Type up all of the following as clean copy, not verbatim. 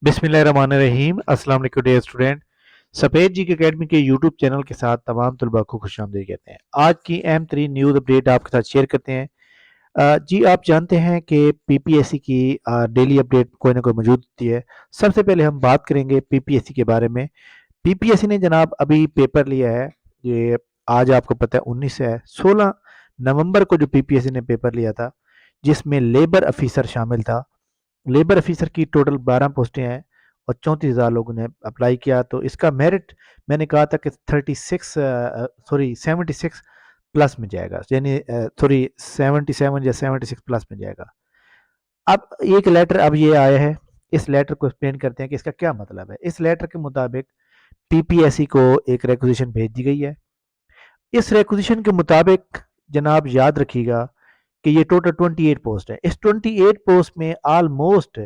बिस्मिल्लाहिर्रहमानिर्रहीम। अस्सलाम वालेकुम डियर स्टूडेंट। सफ़ेद जी की अकेडमी के यूट्यूब चैनल के साथ तमाम तलबा को खुशामदीद कहते हैं। आज की अहम तरीन न्यूज़ अपडेट आपके साथ शेयर करते हैं। जी आप जानते हैं कि पीपीएससी की डेली अपडेट कोई ना कोई मौजूद होती है। सबसे पहले हम बात करेंगे पीपीएससी के बारे में। पीपीएससी ने जनाब अभी पेपर लिया है। ये आज आपको पता है 19 है, 16 नवंबर को जो पीपीएससी ने पेपर लिया था, जिसमें लेबर ऑफिसर शामिल था। लेबर ऑफिसर की टोटल 12 पोस्टें हैं और 34,000 लोगों ने अप्लाई किया। तो इसका मेरिट मैंने कहा था कि 76 प्लस में जाएगा, यानी सॉरी 77 या 76 प्लस में जाएगा। अब एक लेटर अब ये आया है, इस लेटर को एक्सप्लेन करते हैं कि इसका क्या मतलब है। इस लेटर के मुताबिक पीपीएससी को एक रिक्वेजिशन भेज दी गई है। इस रिक्वेजिशन के मुताबिक जनाब याद रखिएगा कि ये टोटल 28 पोस्ट है। इस 28 पोस्ट में ऑलमोस्ट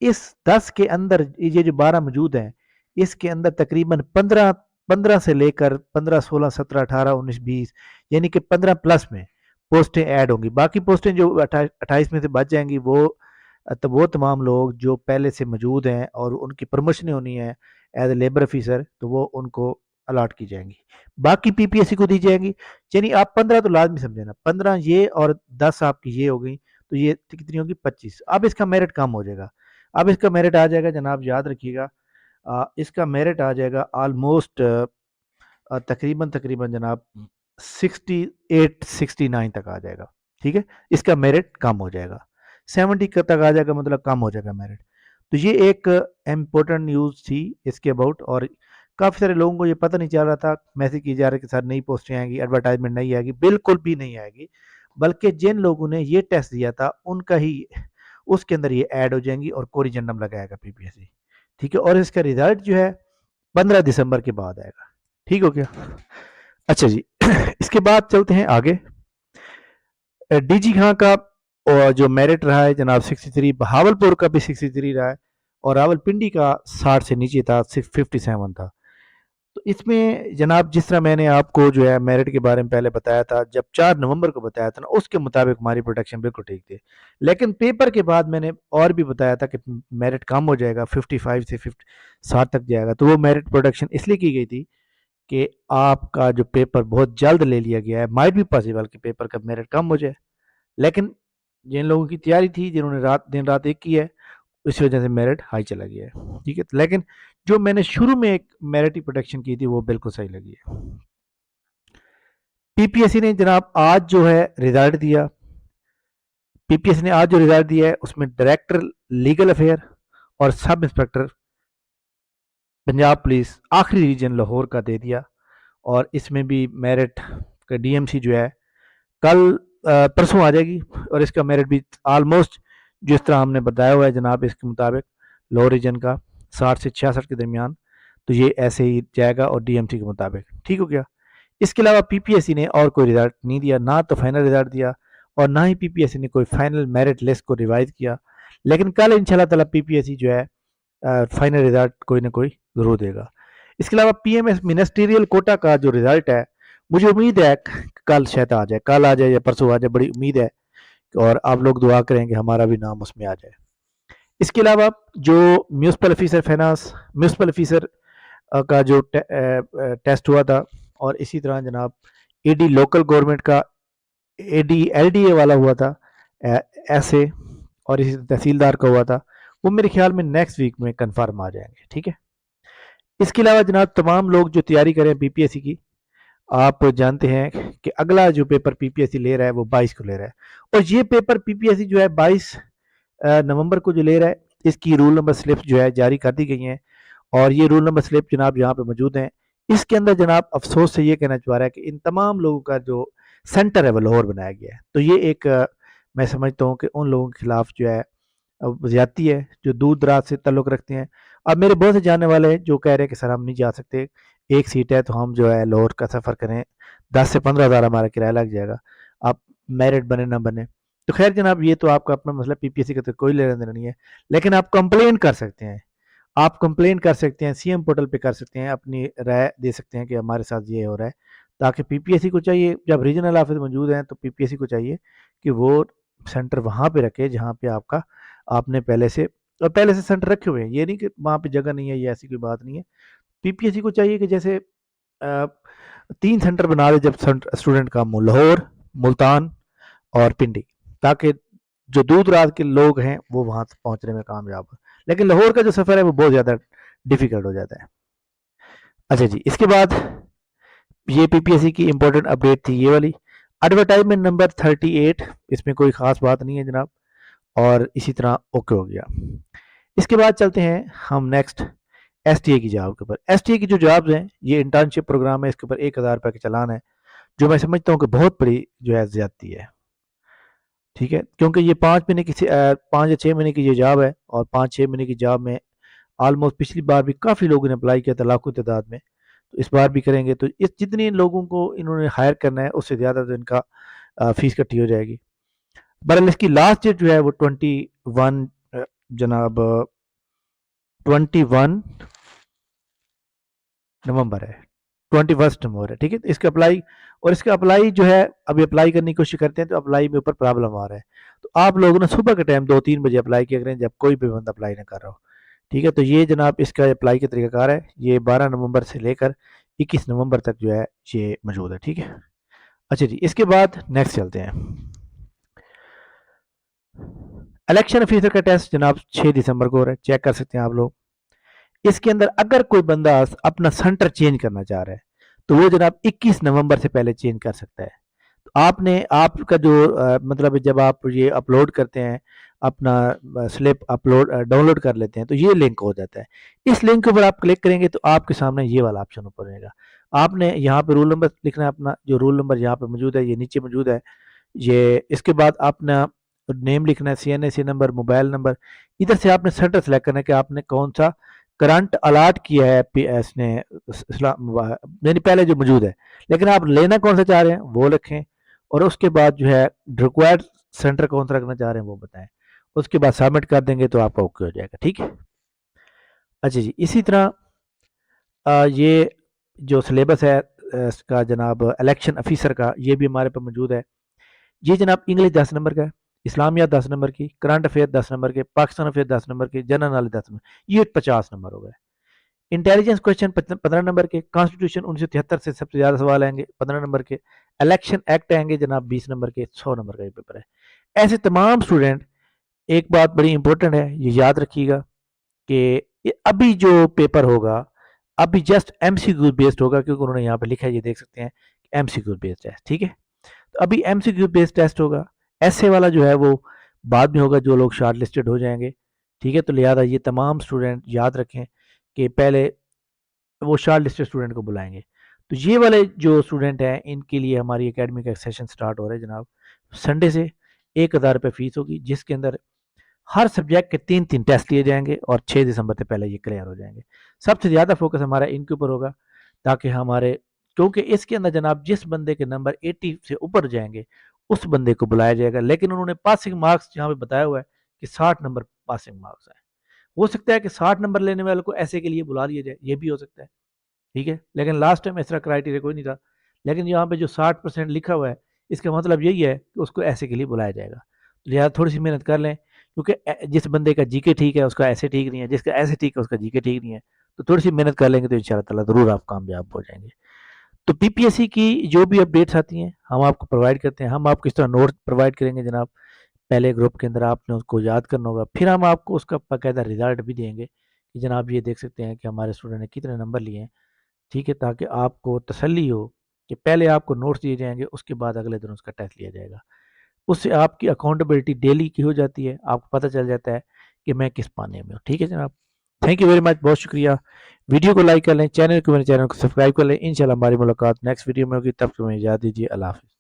इस 10 के अंदर ये जो 12 मौजूद हैं, इसके अंदर तकरीबन 15 से लेकर 15, 16, 17, 18, 19, 20, यानी कि 15 प्लस में पोस्टें ऐड होंगी। बाकी पोस्टें जो 28 में से बच जाएंगी तो वो तमाम लोग जो पहले से मौजूद हैं और उनकी प्रमोशन होनी है एज ए लेबर ऑफिसर, तो वो उनको अलॉट की जाएंगी, बाकी पीपीएससी को दी जाएंगी। यानी आप 15 तो लाजमी समझे ना, 15 ये और 10 आपकी ये हो गई, तो ये कितनी होगी 25। अब इसका मेरिट कम हो जाएगा। अब इसका मेरिट आ जाएगा जनाब, याद रखिएगा, इसका मेरिट आ जाएगा ऑलमोस्ट तकरीबन तकरीबन जनाब 68 69 तक आ जाएगा। ठीक है, इसका मेरिट कम हो जाएगा, 70 तक आ जाएगा, मतलब कम हो जाएगा मेरिट। तो ये एक इम्पोर्टेंट न्यूज़ थी इसके अबाउट। और काफ़ी सारे लोगों को ये पता नहीं चल रहा था, मैसेज किए जा रहे कि सर नई पोस्टें आएंगी, एडवर्टाइजमेंट नहीं आएगी। बिल्कुल भी नहीं आएगी, बल्कि जिन लोगों ने ये टेस्ट दिया था उनका ही उसके अंदर ये ऐड हो जाएंगी और कोरिजेंडम लगाएगा पीपीएससी। ठीक है, और इसका रिजल्ट जो है 15 दिसंबर के बाद आएगा। ठीक हो गया। अच्छा जी इसके बाद चलते हैं आगे। डीजी खां का और जो मेरिट रहा है जनाब 63, बहावलपुर का भी 63 रहा है, और रावलपिंडी का 60 से नीचे था, 57 था। तो इसमें जनाब जिस तरह मैंने आपको जो है मेरिट के बारे में पहले बताया था, जब 4 नवंबर को बताया था ना, उसके मुताबिक हमारी प्रोडक्शन बिल्कुल ठीक थी। लेकिन पेपर के बाद मैंने और भी बताया था कि मेरिट कम हो जाएगा, 55 से 60 तक जाएगा। तो वो मेरिट प्रोडक्शन इसलिए की गई थी कि आपका जो पेपर बहुत जल्द ले लिया गया है, माइट भी पॉसिबल कि पेपर का मेरिट कम हो जाए। लेकिन जिन लोगों की तैयारी थी, जिन्होंने दिन रात एक की है, इस वजह से मेरिट हाई चला गया है। ठीक है, लेकिन जो मैंने शुरू में एक मेरिट की प्रोडक्शन की थी वो बिल्कुल सही लगी है। पीपीएससी ने जनाब आज जो है रिजल्ट दिया। पीपीएससी ने आज जो रिजल्ट दिया है उसमें डायरेक्टर लीगल अफेयर और सब इंस्पेक्टर पंजाब पुलिस आखिरी रीजन लाहौर का दे दिया। और इसमें भी मेरिट का डीएमसी जो है कल परसों आ जाएगी, और इसका मेरिट भी ऑलमोस्ट जिस तरह हमने बताया हुआ है जनाब, इसके मुताबिक लो रीजन का 60 से 66 के दरमियान, तो ये ऐसे ही जाएगा और डीएमसी के मुताबिक। ठीक हो गया। इसके अलावा पीपीएससी ने और कोई रिजल्ट नहीं दिया, ना तो फाइनल रिजल्ट दिया और ना ही पीपीएससी ने कोई फाइनल मेरिट लिस्ट को रिवाइज किया। लेकिन कल इंशाल्लाह ताला पीपीएससी जो है फाइनल रिजल्ट कोई ना कोई ज़रूर देगा। इसके अलावा पीएमएस मिनिस्ट्रियल कोटा का जो रिजल्ट है, मुझे उम्मीद है कल शायद आ जाए, कल आ जाए या परसों आ जाए, बड़ी उम्मीद है। और आप लोग दुआ करेंगे हमारा भी नाम उसमें आ जाए। इसके अलावा जो municipal officer finance, municipal officer का जो टेस्ट हुआ था, और इसी तरह जनाब एडी लोकल गवर्नमेंट का एडी एलडीए वाला हुआ था ऐसे, और इसी तहसीलदार का हुआ था, वो मेरे ख्याल में नेक्स्ट वीक में कंफर्म आ जाएंगे। ठीक है। इसके अलावा जनाब तमाम लोग जो तैयारी करें पीपीएससी की, आप जानते हैं कि अगला जो पेपर पीपीएससी ले रहा है वो 22 को ले रहा है। और ये पेपर पीपीएससी जो है 22 नवंबर को जो ले रहा है, इसकी रूल नंबर स्लिप जो है जारी कर दी गई हैं। और ये रूल नंबर स्लिप जनाब यहाँ पे मौजूद हैं। इसके अंदर जनाब अफसोस से ये कहना चाह रहा है कि इन तमाम लोगों का जो सेंटर है वो लाहौर बनाया गया है। तो ये एक मैं समझता हूँ कि उन लोगों के खिलाफ जो है ज्यादती है जो दूर दराज से ताल्लुक़ रखते हैं। अब मेरे बहुत से जानने वाले हैं जो कह रहे हैं कि सर हम नहीं जा सकते, एक सीट है तो हम जो है लाहौर का सफ़र करें, 10 से 15 हज़ार हमारा किराया लग जाएगा, आप मेरिट बने ना बने। तो खैर जनाब ये तो आपका अपना मसला, पीपीएससी का तो कोई लेना देना नहीं है। लेकिन आप कंप्लेन कर सकते हैं, आप कंप्लेन कर सकते हैं, सीएम पोर्टल पे कर सकते हैं, अपनी राय दे सकते हैं कि हमारे साथ ये हो रहा है। ताकि पीपीएससी को चाहिए, जब रीजनल ऑफिस मौजूद हैं तो पीपीएससी को चाहिए कि वो सेंटर वहाँ पे रखे जहाँ पे आपका आपने पहले से और पहले से सेंटर रखे हुए हैं, ये नहीं कि वहाँ पे जगह नहीं है, ये ऐसी कोई बात नहीं है। पीपीएससी को चाहिए कि जैसे 3 सेंटर बना दे जब स्टूडेंट का, लाहौर, मुल्तान और पिंडी, ताकि जो दूर दराज के लोग हैं वो वहाँ पहुँचने में कामयाब हो। लेकिन लाहौर का जो सफ़र है वो बहुत ज़्यादा डिफ़िकल्ट हो जाता है। अच्छा जी, इसके बाद ये पीपीएससी की इंपॉर्टेंट अपडेट थी ये वाली। एडवर्टाइजमेंट नंबर 38, इसमें कोई ख़ास बात नहीं है जनाब, और इसी तरह ओके हो गया। इसके बाद चलते हैं हम नेक्स्ट एसटीए की जॉब के ऊपर। एसटीए की जो जॉब्स हैं ये इंटर्नशिप प्रोग्राम है, इसके ऊपर 1000 रुपये का चालान है, जो मैं समझता हूँ कि बहुत बड़ी जो है ज़्यादती है। ठीक है, क्योंकि ये 5 महीने की 5 या 6 महीने की ये जॉब है, और 5-6 महीने की जॉब में ऑलमोस्ट पिछली बार भी काफ़ी लोगों ने अप्लाई किया था, लाखों तादाद में, तो इस बार भी करेंगे, तो इस जितने लोगों को इन्होंने हायर करना है उससे ज़्यादा तो इनका फीस इकट्ठी हो जाएगी। बहरहाल इसकी लास्ट डेट जो है वो 21 जनाब 21 नवंबर है, 21 नवंबर है। ठीक है, तो इसका अप्लाई, और इसका अप्लाई जो है अभी अप्लाई करने की कोशिश करते हैं तो अप्लाई में ऊपर प्रॉब्लम आ रहा है, तो आप लोग ना सुबह के टाइम 2-3 बजे अप्लाई किया करें जब कोई भी बंदा अप्लाई ना कर रहा हो। ठीक है, तो ये जनाब इसका अप्लाई का तरीकाकार है, ये 12 नवंबर से लेकर 21 नवंबर तक जो है ये मौजूद है। ठीक है, अच्छा जी, इसके बाद नेक्स्ट चलते हैं। इलेक्शन ऑफिसर का टेस्ट जनाब 6 दिसंबर को हो रहा है, चेक कर सकते हैं आप लोग। इसके अंदर अगर कोई बंदा अपना सेंटर चेंज करना चाह रहा है तो वो जनाब 21 नवंबर से पहले चेंज कर सकता है। तो आपने आपका जो मतलब जब आप ये अपलोड करते हैं अपना स्लिप अपलोड डाउनलोड कर लेते हैं तो ये लिंक हो जाता है। इस लिंक के ऊपर आप क्लिक करेंगे तो आपके सामने ये वाला ऑप्शन ऊपर रहेगा। आपने यहाँ पे रोल नंबर लिखना है, अपना जो रोल नंबर यहाँ पे मौजूद है ये नीचे मौजूद है। ये इसके बाद अपना नेम लिखना है, सीएनएसी नंबर, मोबाइल नंबर। इधर से आपने सेंटर सेलेक्ट करना है कि आपने कौन सा करंट अलाट किया है इसने यानी पहले जो मौजूद है, लेकिन आप लेना कौन सा चाह रहे हैं वो लिखें, और उसके बाद जो है रिक्वायर्ड सेंटर कौन सा रखना चाह रहे हैं वो बताएं। उसके बाद सबमिट कर देंगे तो आपका ओके हो जाएगा। ठीक है, अच्छा जी, इसी तरह ये जो सिलेबस है इसका जनाब इलेक्शन ऑफिसर का, ये भी हमारे पास मौजूद है। ये जनाब इंग्लिश 10 नंबर का है, इस्लामिया 10 नंबर की, करंट अफेयर 10 नंबर के, पाकिस्तान अफेयर 10 नंबर के, जनरल नॉलेज 10 नंबर, ये 50 नंबर हो गए। इंटेलिजेंस क्वेश्चन 15 नंबर के, कॉन्स्टिट्यूशन 1973 से सबसे ज़्यादा सवाल आएंगे 15 नंबर के, इलेक्शन एक्ट आएंगे जनाब 20 नंबर के, 100 नंबर का ये पेपर है। ऐसे तमाम स्टूडेंट, एक बात बड़ी इंपॉर्टेंट है ये याद रखिएगा कि अभी जो पेपर होगा अभी जस्ट एमसीक्यू बेस्ड होगा, क्योंकि उन्होंने यहाँ पे लिखा है, ये देख सकते हैं एमसीक्यू बेस्ड है। ठीक है, तो अभी एमसीक्यू बेस्ड टेस्ट होगा, ऐसे वाला जो है वो बाद में होगा, जो लोग शार्ट लिस्टेड हो जाएंगे। ठीक है, तो लिहाजा ये तमाम स्टूडेंट याद रखें कि पहले वो शॉर्ट लिस्टेड स्टूडेंट को बुलाएंगे। तो ये वाले जो स्टूडेंट हैं इनके लिए हमारी एकेडमी का सेशन स्टार्ट हो रहा है जनाब संडे से। 1000 रुपये फीस होगी, जिसके अंदर हर सब्जेक्ट के 3-3 टेस्ट लिए जाएंगे और 6 दिसंबर से पहले ये क्लियर हो जाएंगे। सबसे ज़्यादा फोकस हमारा इनके ऊपर होगा, ताकि हमारे, क्योंकि इसके अंदर जनाब जिस बंदे के नंबर 80 से ऊपर जाएंगे उस बंदे को बुलाया जाएगा, लेकिन उन्होंने पासिंग मार्क्स यहाँ पे बताया हुआ है कि 60 नंबर पासिंग मार्क्स है। हो सकता है कि 60 नंबर लेने वाले को ऐसे के लिए बुला लिया जाए, ये भी हो सकता है। ठीक है, लेकिन लास्ट टाइम ऐसा क्राइटेरिया कोई नहीं था, लेकिन यहाँ पे जो 60% लिखा हुआ है इसका मतलब यही है कि उसको ऐसे के लिए बुलाया जाएगा। तो लिहाजा थोड़ी सी मेहनत कर लें, क्योंकि जिस बंदे का जीके ठीक है उसका ऐसे ठीक नहीं है, जिसका ऐसे ठीक है उसका जीके ठीक नहीं है। तो थोड़ी सी मेहनत कर लेंगे तो इंशाल्लाह ताला ज़रूर आप कामयाब हो जाएंगे। तो पीपीएससी की जो भी अपडेट्स आती हैं हम आपको प्रोवाइड करते हैं। हम आपको इस तरह नोट प्रोवाइड करेंगे जनाब, पहले ग्रुप के अंदर आपने उसको याद करना होगा, फिर हम आपको उसका बाकायदा रिजल्ट भी देंगे कि जनाब ये देख सकते हैं कि हमारे स्टूडेंट ने कितने नंबर लिए हैं। ठीक है, ताकि आपको तसल्ली हो कि पहले आपको नोट्स दिए जाएंगे, उसके बाद अगले दिन उसका टेस्ट लिया जाएगा। उससे आपकी अकाउंटेबिलिटी डेली की हो जाती है, आपको पता चल जाता है कि मैं किस पाने में हूँ। ठीक है जनाब, थैंक यू वेरी मच, बहुत शुक्रिया। वीडियो को लाइक कर लें, चैनल को, मेरे चैनल को सब्सक्राइब कर लें। इंशाल्लाह हमारी मुलाकात नेक्स्ट वीडियो में होगी, तब तक मुझे इजाज़त दीजिए। अल्लाह हाफ़िज़।